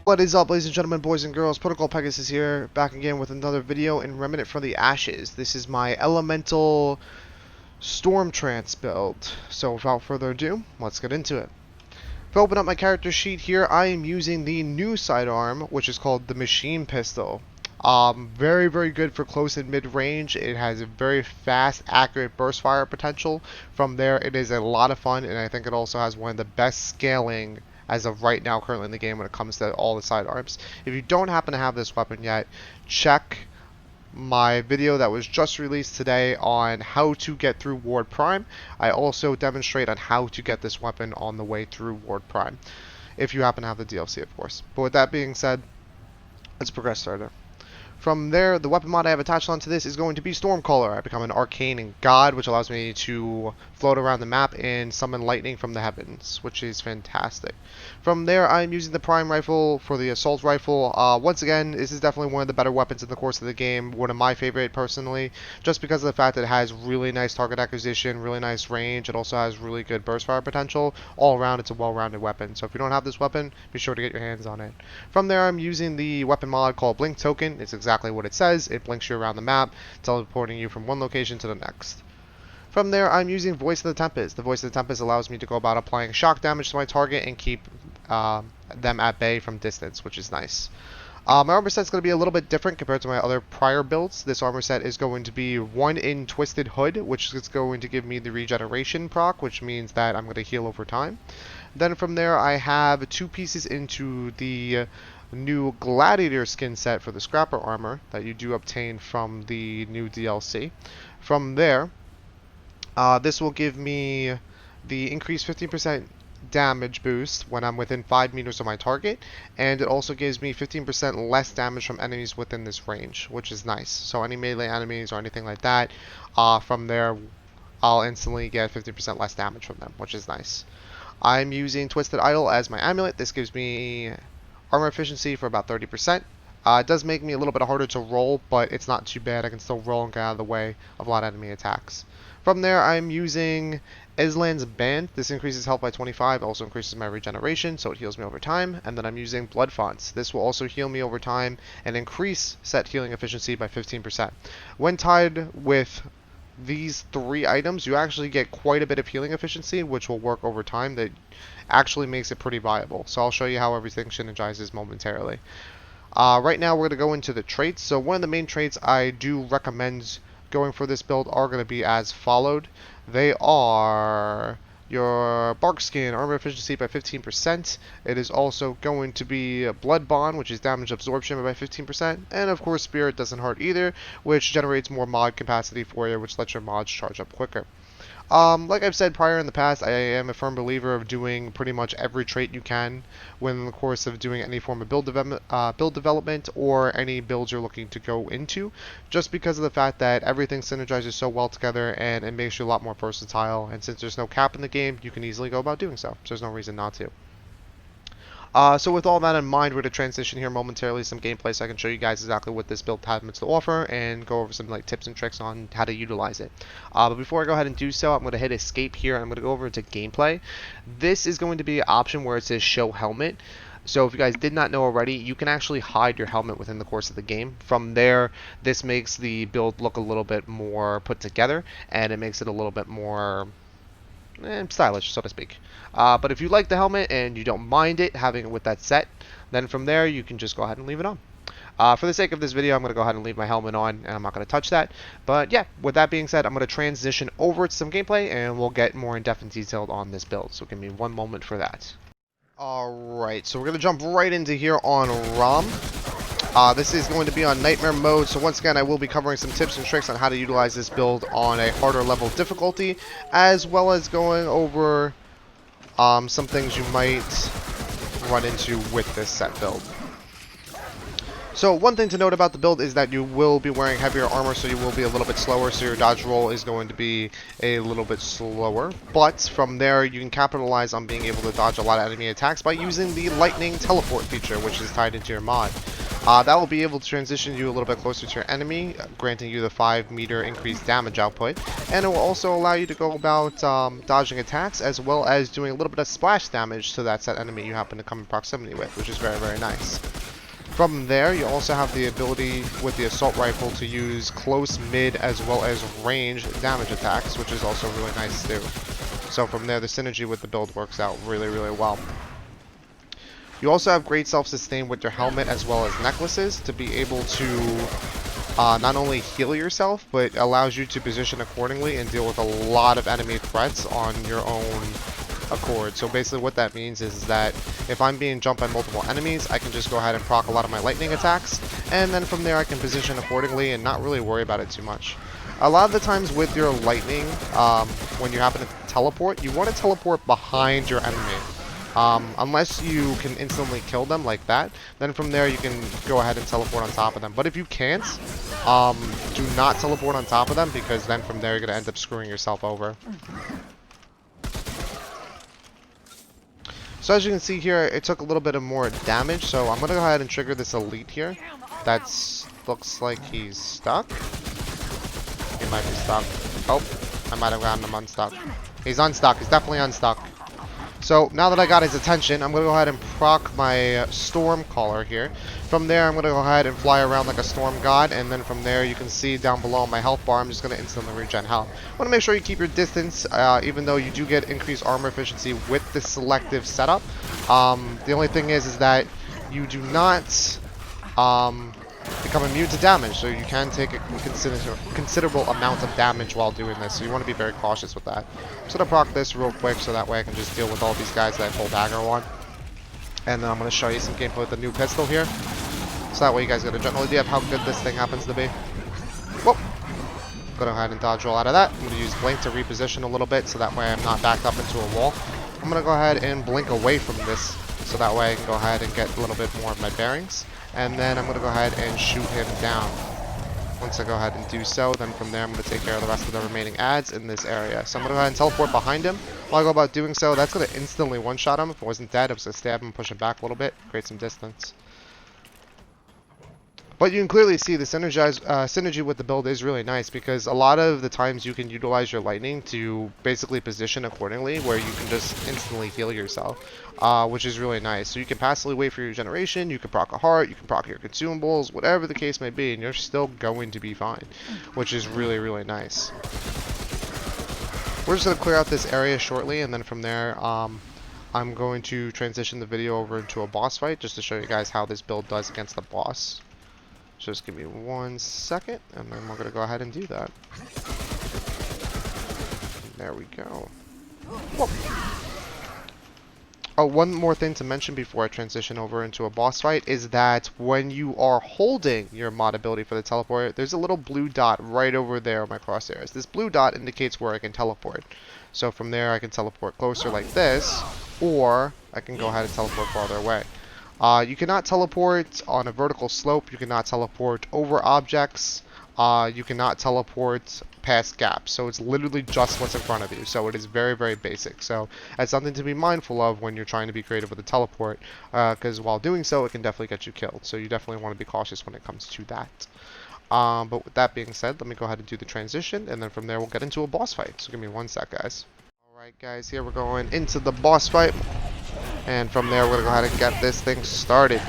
What is up, ladies and gentlemen, boys and girls? Protocol Pegasus here, back again with another video in Remnant from the Ashes. This is my Elemental Storm Trance build. So without further ado, let's get into it. If I open up my character sheet here, I am using the new sidearm, which is called the Machine Pistol. Very, very good for close and mid-range. It has a very fast, accurate burst fire potential. From there, it is a lot of fun, and I think it also has one of the best scaling as of right now currently in the game when it comes to all the sidearms. If you don't happen to have this weapon yet, check my video that was just released today on how to get through Ward Prime. I also demonstrate on how to get this weapon on the way through Ward Prime, if you happen to have the DLC, of course. But with that being said, let's progress further. From there, the weapon mod I have attached onto this is going to be Stormcaller. I become an arcane god, which allows me to float around the map and summon lightning from the heavens, which is fantastic. From there, I'm using the Prime Rifle for the Assault Rifle. Once again, this is definitely one of the better weapons in the course of the game, one of my favorite personally, just because of the fact that it has really nice target acquisition, really nice range. It also has really good burst fire potential. All around, it's a well-rounded weapon. So if you don't have this weapon, be sure to get your hands on it. From there, I'm using the weapon mod called Blink Token. It's exactly what it says. It blinks you around the map, teleporting you from one location to the next. From there, I'm using Voice of the Tempest. The Voice of the Tempest allows me to go about applying shock damage to my target and keep them at bay from distance, which is nice. My armor set is going to be a little bit different compared to my other prior builds. This armor set is going to be 1 in Twisted Hood, which is going to give me the regeneration proc, which means that I'm going to heal over time. Then from there, I have 2 pieces into the new Gladiator skin set for the Scrapper armor that you do obtain from the new DLC. From there, this will give me the increased 15% damage boost when I'm within 5 meters of my target, and it also gives me 15% less damage from enemies within this range, which is nice. So any melee enemies or anything like that, from there, I'll instantly get 50% less damage from them, which is nice. I'm using Twisted Idol as my amulet. This gives me armor efficiency for about 30%. It does make me a little bit harder to roll, but it's not too bad. I can still roll and get out of the way of a lot of enemy attacks. From there, I'm using Islan's Band. This increases health by 25, also increases my regeneration, so it heals me over time. And then I'm using Blood Fonts. This will also heal me over time and increase set healing efficiency by 15%. When tied with these 3 items, you actually get quite a bit of healing efficiency, which will work over time. That actually makes it pretty viable. So I'll show you how everything synergizes momentarily. Right now, we're going to go into the traits. So one of the main traits I do recommend going for this build are going to be as followed. They are your Bark Skin, armor efficiency by 15%. It is also going to be Blood Bond, which is damage absorption by 15%. And of course, Spirit doesn't hurt either, which generates more mod capacity for you, which lets your mods charge up quicker. Like I've said prior in the past, I am a firm believer of doing pretty much every trait you can when in the course of doing any form of build development or any builds you're looking to go into, just because of the fact that everything synergizes so well together and it makes you a lot more versatile. And since there's no cap in the game, you can easily go about doing so. So there's no reason not to. So with all that in mind, we're going to transition here momentarily to some gameplay so I can show you guys exactly what this build has to offer and go over some tips and tricks on how to utilize it. But before I go ahead and do so, I'm going to hit escape here and I'm going to go over to gameplay. This is going to be an option where it says show helmet. So if you guys did not know already, you can actually hide your helmet within the course of the game. From there, this makes the build look a little bit more put together and it makes it a little bit more stylish, so to speak. But if you like the helmet and you don't mind it having it with that set, then from there you can just go ahead and leave it on. For the sake of this video, I'm going to go ahead and leave my helmet on, and I'm not going to touch that. But yeah, with that being said, I'm going to transition over to some gameplay, and we'll get more in-depth and detailed on this build. So give me one moment for that. Alright, so we're going to jump right into here on ROM. This is going to be on Nightmare mode, so once again I will be covering some tips and tricks on how to utilize this build on a harder level difficulty, as well as going over some things you might run into with this set build. So one thing to note about the build is that you will be wearing heavier armor, so you will be a little bit slower, so your dodge roll is going to be a little bit slower. But from there, you can capitalize on being able to dodge a lot of enemy attacks by using the lightning teleport feature, which is tied into your mod. That will be able to transition you a little bit closer to your enemy, granting you the 5-meter increased damage output. And it will also allow you to go about dodging attacks, as well as doing a little bit of splash damage to that set enemy you happen to come in proximity with, which is very, very nice. From there, you also have the ability with the assault rifle to use close, mid, as well as range damage attacks, which is also really nice too. So from there, the synergy with the build works out really, really well. You also have great self-sustain with your helmet as well as necklaces to be able to not only heal yourself, but allows you to position accordingly and deal with a lot of enemy threats on your own accord. So basically what that means is that if I'm being jumped by multiple enemies, I can just go ahead and proc a lot of my lightning attacks, and then from there I can position accordingly and not really worry about it too much. A lot of the times with your lightning, when you happen to teleport, you want to teleport behind your enemy. Unless you can instantly kill them like that, then from there you can go ahead and teleport on top of them. But if you can't, do not teleport on top of them, because then from there you're going to end up screwing yourself over. So as you can see here, it took a little bit of more damage, so I'm going to go ahead and trigger this elite here. That looks like he's stuck. He might be stuck. Oh, I might have gotten him unstuck. He's unstuck. He's definitely unstuck. So now that I got his attention, I'm going to go ahead and proc my storm caller here. From there, I'm going to go ahead and fly around like a storm god, and then from there you can see down below on my health bar, I'm just going to instantly regen health. I want to make sure you keep your distance, even though you do get increased armor efficiency with the selective setup. The only thing is that you do not become immune to damage, so you can take a considerable amount of damage while doing this, so you want to be very cautious with that. I'm just going to proc this real quick so that way I can just deal with all these guys that I pull dagger on. And then I'm going to show you some gameplay with the new pistol here, so that way you guys get a general idea of how good this thing happens to be. Whoop! Go ahead and dodge roll out of that. I'm going to use blink to reposition a little bit so that way I'm not backed up into a wall. I'm going to go ahead and blink away from this so that way I can go ahead and get a little bit more of my bearings. And then I'm going to go ahead and shoot him down. Once I go ahead and do so, then from there I'm going to take care of the rest of the remaining adds in this area. So I'm going to go ahead and teleport behind him. While I go about doing so, that's going to instantly one-shot him. If I wasn't dead, I was going to stab him, push him back a little bit, create some distance. But you can clearly see the synergy with the build is really nice, because a lot of the times you can utilize your lightning to basically position accordingly, where you can just instantly heal yourself, which is really nice. So you can passively wait for your regeneration, you can proc a heart, you can proc your consumables, whatever the case may be, and you're still going to be fine, which is really, really nice. We're just going to clear out this area shortly, and then from there, I'm going to transition the video over into a boss fight, just to show you guys how this build does against the boss. Just give me 1 second, and then we're going to go ahead and do that. There we go. Whoa. Oh, one more thing to mention before I transition over into a boss fight is that when you are holding your mod ability for the teleport, there's a little blue dot right over there on my crosshairs. This blue dot indicates where I can teleport. So from there I can teleport closer like this, or I can go ahead and teleport farther away. You cannot teleport on a vertical slope, you cannot teleport over objects, you cannot teleport past gaps, so it's literally just what's in front of you, so it is very, very basic. So that's something to be mindful of when you're trying to be creative with a teleport, because while doing so, it can definitely get you killed, so you definitely want to be cautious when it comes to that. But with that being said, let me go ahead and do the transition, and then from there we'll get into a boss fight, so give me 1 sec, guys. Alright guys, here we're going into the boss fight. And from there, we're going to go ahead and get this thing started.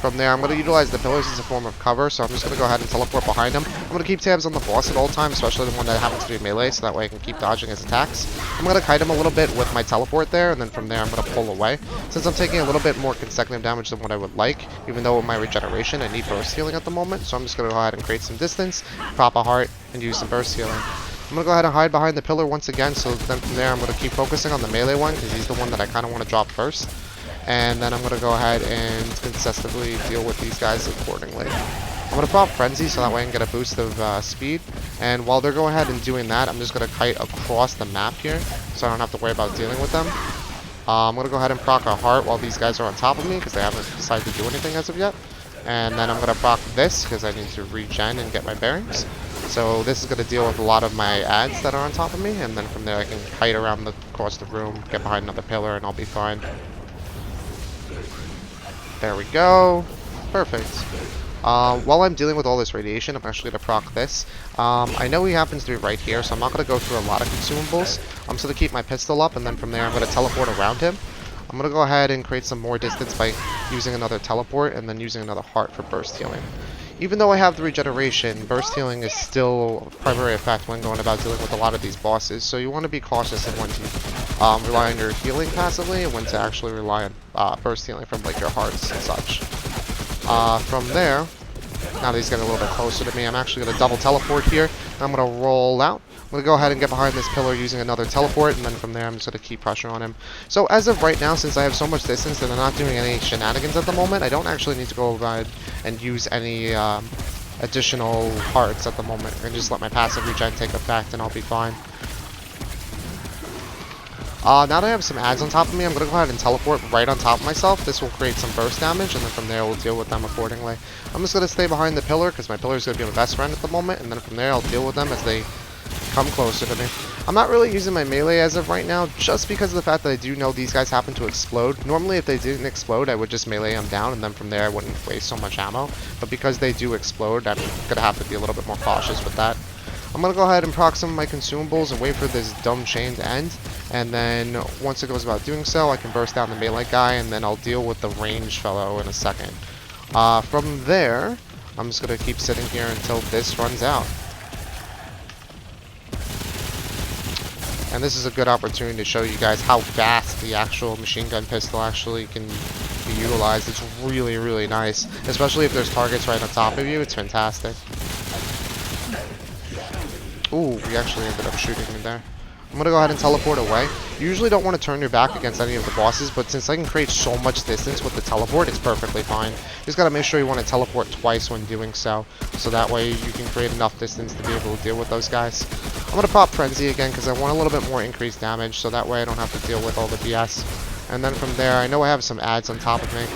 From there, I'm going to utilize the pillars as a form of cover, so I'm just going to go ahead and teleport behind him. I'm going to keep tabs on the boss at all times, especially the one that happens to be melee, so that way I can keep dodging his attacks. I'm going to kite him a little bit with my teleport there, and then from there I'm going to pull away. Since I'm taking a little bit more consecutive damage than what I would like, even though with my regeneration I need burst healing at the moment, so I'm just going to go ahead and create some distance, pop a heart, and use some burst healing. I'm going to go ahead and hide behind the pillar once again, so then from there I'm going to keep focusing on the melee one, because he's the one that I kind of want to drop first. And then I'm going to go ahead and consistently deal with these guys accordingly. I'm going to prop Frenzy, so that way I can get a boost of speed. And while they're going ahead and doing that, I'm just going to kite across the map here, so I don't have to worry about dealing with them. I'm going to go ahead and proc a heart while these guys are on top of me, because they haven't decided to do anything as of yet. And then I'm going to proc this, because I need to regen and get my bearings. So this is going to deal with a lot of my adds that are on top of me, and then from there I can kite across the room, get behind another pillar, and I'll be fine. There we go. Perfect. While I'm dealing with all this radiation, I'm actually going to proc this. I know he happens to be right here, so I'm not going to go through a lot of consumables. I'm just going to keep my pistol up, and then from there I'm going to teleport around him. I'm going to go ahead and create some more distance by using another teleport, and then using another heart for burst healing. Even though I have the regeneration, burst healing is still a primary effect when going about dealing with a lot of these bosses, so you want to be cautious in when to rely on your healing passively, and when to actually rely on burst healing from like your hearts and such. From there, now that he's getting a little bit closer to me, I'm actually going to double teleport here. I'm going to roll out. I'm going to go ahead and get behind this pillar using another teleport, and then from there I'm just going to keep pressure on him. So as of right now, since I have so much distance and I'm not doing any shenanigans at the moment, I don't actually need to go around and use any additional hearts at the moment. And just let my passive regen take effect and I'll be fine. Now that I have some ads on top of me, I'm going to go ahead and teleport right on top of myself. This will create some burst damage, and then from there we'll deal with them accordingly. I'm just going to stay behind the pillar, because my pillar is going to be my best friend at the moment, and then from there I'll deal with them as they come closer to me. I'm not really using my melee as of right now, just because of the fact that I do know these guys happen to explode. Normally if they didn't explode, I would just melee them down, and then from there I wouldn't waste so much ammo. But because they do explode, I'm going to have to be a little bit more cautious with that. I'm going to go ahead and proc some of my consumables and wait for this dumb chain to end. And then once it goes about doing so, I can burst down the melee guy, and then I'll deal with the range fellow in a second. From there, I'm just going to keep sitting here until this runs out. And this is a good opportunity to show you guys how fast the actual machine gun pistol actually can be utilized. It's really, really nice. Especially if there's targets right on top of you, it's fantastic. Ooh, we actually ended up shooting me there. I'm going to go ahead and teleport away. You usually don't want to turn your back against any of the bosses, but since I can create so much distance with the teleport, it's perfectly fine. You just got to make sure you want to teleport twice when doing so that way you can create enough distance to be able to deal with those guys. I'm going to pop Frenzy again because I want a little bit more increased damage, so that way I don't have to deal with all the BS. And then from there, I know I have some ads on top of me,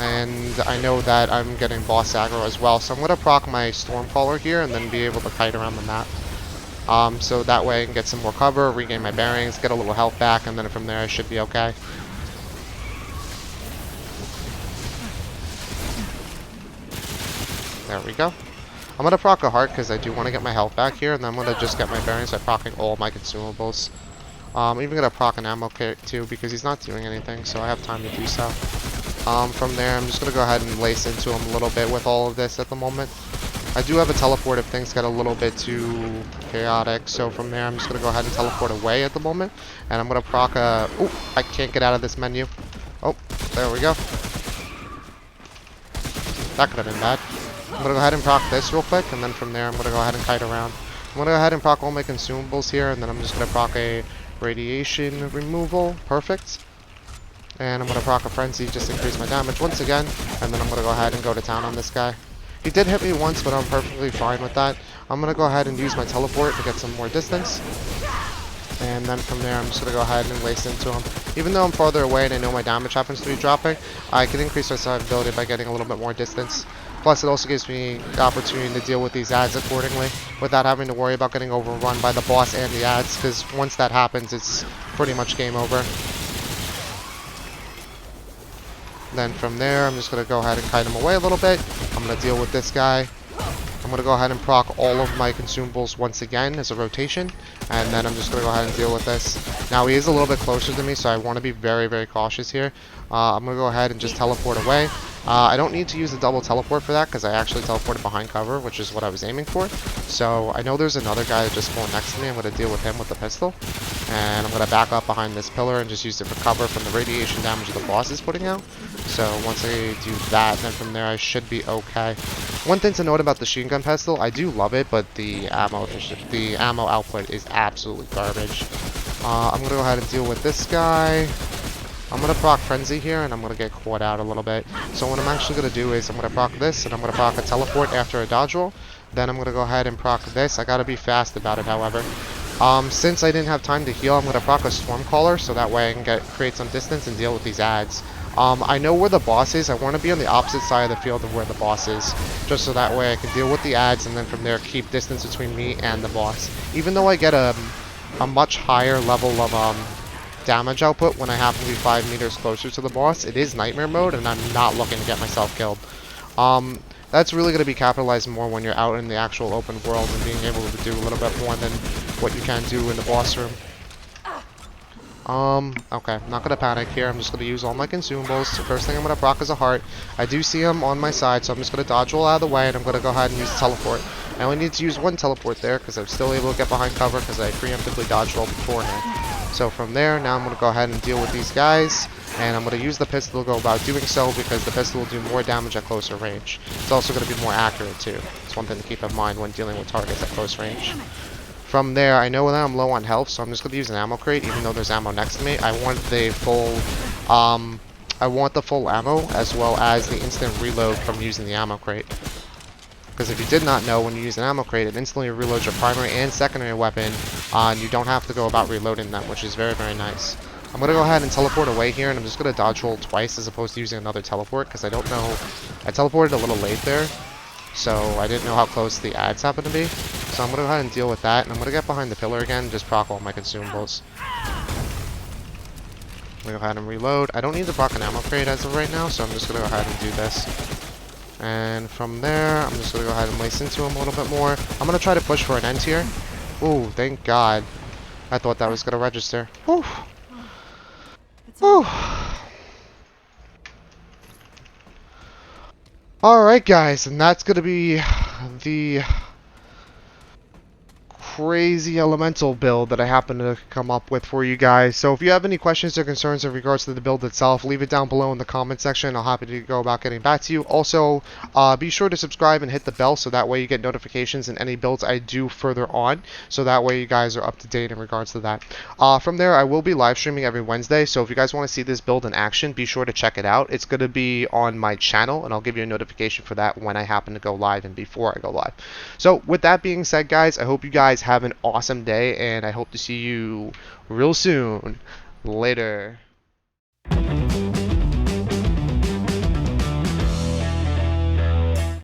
and I know that I'm getting boss aggro as well, so I'm going to proc my Stormcaller here and then be able to kite around the map. So that way I can get some more cover, regain my bearings, get a little health back, and then from there I should be okay. There we go. I'm going to proc a heart because I do want to get my health back here, and then I'm going to just get my bearings by procking all my consumables. I'm even going to proc an ammo kit too because he's not doing anything, so I have time to do so. From there, I'm just going to go ahead and lace into him a little bit with all of this at the moment. I do have a teleport if things get a little bit too chaotic, so from there I'm just going to go ahead and teleport away at the moment. And I'm going to proc a... Oh, I can't get out of this menu. Oh, there we go. That could have been bad. I'm going to go ahead and proc this real quick, and then from there I'm going to go ahead and kite around. I'm going to go ahead and proc all my consumables here, and then I'm just going to proc a radiation removal. Perfect. And I'm going to proc a frenzy just to increase my damage once again, and then I'm going to go ahead and go to town on this guy. He did hit me once, but I'm perfectly fine with that. I'm going to go ahead and use my teleport to get some more distance. And then from there, I'm just going to go ahead and lace into him. Even though I'm farther away and I know my damage happens to be dropping, I can increase my survivability by getting a little bit more distance. Plus, it also gives me the opportunity to deal with these ads accordingly without having to worry about getting overrun by the boss and the ads, because once that happens, it's pretty much game over. Then from there, I'm just going to go ahead and kite him away a little bit. I'm going to deal with this guy. I'm going to go ahead and proc all of my consumables once again as a rotation. And then I'm just going to go ahead and deal with this. Now, he is a little bit closer to me, so I want to be very, very cautious here. I'm going to go ahead and just teleport away. I don't need to use the double teleport for that because I actually teleported behind cover, which is what I was aiming for. So I know there's another guy that just spawned next to me. I'm going to deal with him with the pistol. And I'm going to back up behind this pillar and just use it for cover from the radiation damage the boss is putting out. So once I do that, then from there I should be okay. One thing to note about the machine gun pistol, I do love it, but the ammo output is absolutely garbage. I'm going to go ahead and deal with this guy. I'm going to proc Frenzy here, and I'm going to get caught out a little bit. So what I'm actually going to do is I'm going to proc this, and I'm going to proc a teleport after a dodge roll. Then I'm going to go ahead and proc this. I got to be fast about it, however. Since I didn't have time to heal, I'm going to proc a Stormcaller, so that way I can create some distance and deal with these ads. I know where the boss is. I want to be on the opposite side of the field of where the boss is, just so that way I can deal with the ads, and then from there keep distance between me and the boss. Even though I get a much higher level of damage output when I happen to be 5 meters closer to the boss. It is nightmare mode, and I'm not looking to get myself killed. That's really going to be capitalized more when you're out in the actual open world and being able to do a little bit more than what you can do in the boss room. Okay, I'm not gonna panic here. I'm just gonna use all my consumables. The first thing I'm gonna proc is a heart. I do see him on my side, so I'm just gonna dodge roll out of the way, and I'm gonna go ahead and use teleport. I only need to use one teleport there, because I'm still able to get behind cover, because I preemptively dodge rolled beforehand. So from there, now I'm gonna go ahead and deal with these guys, and I'm gonna use the pistol to go about doing so, because the pistol will do more damage at closer range. It's also gonna be more accurate, too. It's one thing to keep in mind when dealing with targets at close range. From there, I know that I'm low on health, so I'm just going to use an ammo crate, even though there's ammo next to me. I want the full ammo, as well as the instant reload from using the ammo crate. Because if you did not know, when you use an ammo crate, it instantly reloads your primary and secondary weapon, and you don't have to go about reloading them, which is very, very nice. I'm going to go ahead and teleport away here, and I'm just going to dodge roll twice as opposed to using another teleport, because I don't know. I teleported a little late there, so I didn't know how close the ads happen to be. So I'm going to go ahead and deal with that, and I'm going to get behind the pillar again, just proc all my consumables. I'm going to go ahead and reload. I don't need to proc an ammo crate as of right now, so I'm just going to go ahead and do this. And from there, I'm just going to go ahead and lace into him a little bit more. I'm going to try to push for an end here. Ooh, thank God. I thought that was going to register. Whew. Whew. Alright guys, and that's going to be the crazy elemental build that I happen to come up with for you guys. So if you have any questions or concerns in regards to the build itself, leave it down below in the comment section. I'll happy to go about getting back to you. Also, be sure to subscribe and hit the bell so that way you get notifications in any builds I do further on, so that way you guys are up to date in regards to that. From there, I will be live streaming every Wednesday, so if you guys want to see this build in action, be sure to check it out. It's going to be on my channel, and I'll give you a notification for that when I happen to go live and before I go live. So with that being said, guys, I hope you guys have an awesome day, and I hope to see you real soon. Later.